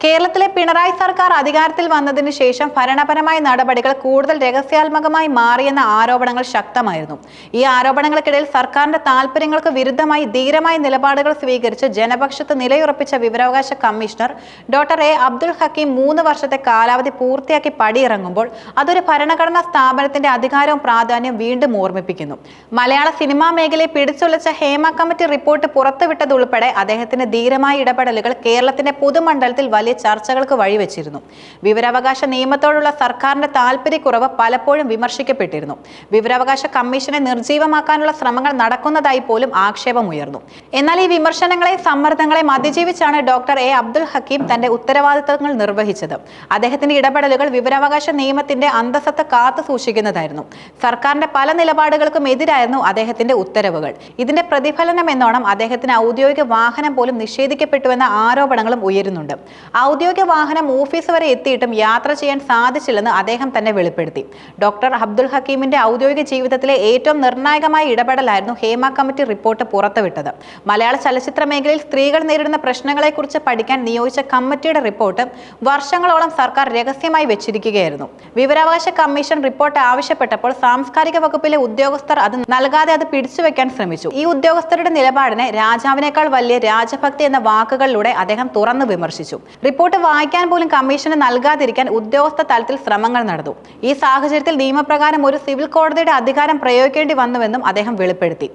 കേരളത്തിലെ പിണറായി സർക്കാർ അധികാരത്തിൽ വന്നതിനു ശേഷം ഭരണപരമായ നടപടികൾ കൂടുതൽ രഹസ്യാത്മകമായി മാറിയെന്ന ആരോപണങ്ങൾ ശക്തമായിരുന്നു. ഈ ആരോപണങ്ങൾക്കിടയിൽ സർക്കാരിന്റെ താൽപര്യങ്ങൾക്ക് വിരുദ്ധമായി ധീരമായ നിലപാടുകൾ സ്വീകരിച്ച് ജനപക്ഷത്ത് നിലയുറപ്പിച്ച വിവരാവകാശ commissioner doctor A Abdul Hakkim 3 വർഷത്തെ കാലാവധി പൂർത്തിയാക്കി പടിയിറങ്ങുമ്പോൾ അതൊരു ഭരണഘടനാ സ്ഥാപനത്തിന്റെ അധികാരവും പ്രാധാന്യവും വീണ്ടും ഓർമ്മിപ്പിക്കുന്നു. മലയാള സിനിമാ മേഖലയെ പിടിച്ചുലച്ച ഹേമ കമ്മിറ്റി റിപ്പോർട്ട് പുറത്തുവിട്ടതുൾപ്പെടെ അദ്ദേഹത്തിന്റെ ധീരമായ ഇടപെടലുകൾ കേരളത്തിന്റെ പൊതുമണ്ഡലത്തിൽ വലിയ ചർച്ചകൾക്ക് വഴിവെച്ചിരുന്നു. വിവരാവകാശ നിയമത്തോടുള്ള സർക്കാരിന്റെ താൽപര്യക്കുറവ് പലപ്പോഴും വിമർശിക്കപ്പെട്ടിരുന്നു. വിവരാവകാശ കമ്മീഷനെ നിർജ്ജീവമാക്കാനുള്ള ശ്രമങ്ങൾ നടക്കുന്നതായി പോലും ആക്ഷേപമുയർന്നു. എന്നാൽ ഈ വിമർശനങ്ങളെയും സമ്മർദ്ദങ്ങളെയും അതിജീവിച്ചാണ് ഡോക്ടർ എ അബ്ദുൽ ഹക്കീം തന്റെ ഉത്തരവാദിത്തങ്ങൾ നിർവഹിച്ചത്. അദ്ദേഹത്തിന്റെ ഇടപെടലുകൾ വിവരാവകാശ നിയമത്തിന്റെ അന്തസത്ത കാത്തു സൂക്ഷിക്കുന്നതായിരുന്നു. സർക്കാരിന്റെ പല നിലപാടുകൾക്കും എതിരായിരുന്നു അദ്ദേഹത്തിന്റെ ഉത്തരവുകൾ. ഇതിന്റെ പ്രതിഫലനം എന്നോണം അദ്ദേഹത്തിന് ഔദ്യോഗിക വാഹനം പോലും നിഷേധിക്കപ്പെട്ടുവെന്ന ആരോപണങ്ങളും ഉയരുന്നുണ്ട്. ഔദ്യോഗിക വാഹനം ഓഫീസ് വരെ എത്തിയിട്ടും യാത്ര ചെയ്യാൻ സാധിച്ചില്ലെന്ന് അദ്ദേഹം തന്നെ വെളിപ്പെടുത്തി. ഡോക്ടർ അബ്ദുൽ ഹക്കീമിന്റെ ഔദ്യോഗിക ജീവിതത്തിലെ ഏറ്റവും നിർണായകമായ ഇടപെടലായിരുന്നു ഹേമ കമ്മിറ്റി റിപ്പോർട്ട് പുറത്തുവിട്ടത്. മലയാള ചലച്ചിത്ര മേഖലയിൽ സ്ത്രീകൾ നേരിടുന്ന പ്രശ്നങ്ങളെക്കുറിച്ച് പഠിക്കാൻ നിയോഗിച്ച കമ്മിറ്റിയുടെ റിപ്പോർട്ട് വർഷങ്ങളോളം സർക്കാർ രഹസ്യമായി വെച്ചിരിക്കുകയായിരുന്നു. വിവരാവകാശ കമ്മീഷൻ റിപ്പോർട്ട് ആവശ്യപ്പെട്ടപ്പോൾ സാംസ്കാരിക വകുപ്പിലെ ഉദ്യോഗസ്ഥർ അത് നൽകാതെ അത് പിടിച്ചുവെക്കാൻ ശ്രമിച്ചു. ഈ ഉദ്യോഗസ്ഥരുടെ നിലപാടിനെ രാജാവിനേക്കാൾ വലിയ രാജഭക്തി എന്ന വാക്കുകളിലൂടെ അദ്ദേഹം തുറന്നു വിമർശിച്ചു. റിപ്പോർട്ട് വായിക്കാൻ പോലും കമ്മീഷന് നൽകാതിരിക്കാൻ ഉദ്യോഗസ്ഥ തലത്തിൽ ശ്രമങ്ങൾ നടന്നു. ഈ സാഹചര്യത്തിൽ നിയമപ്രകാരം ഒരു സിവിൽ കോടതിയുടെ അധികാരം പ്രയോഗിക്കേണ്ടി വന്നുവെന്നും അദ്ദേഹം വെളിപ്പെടുത്തി.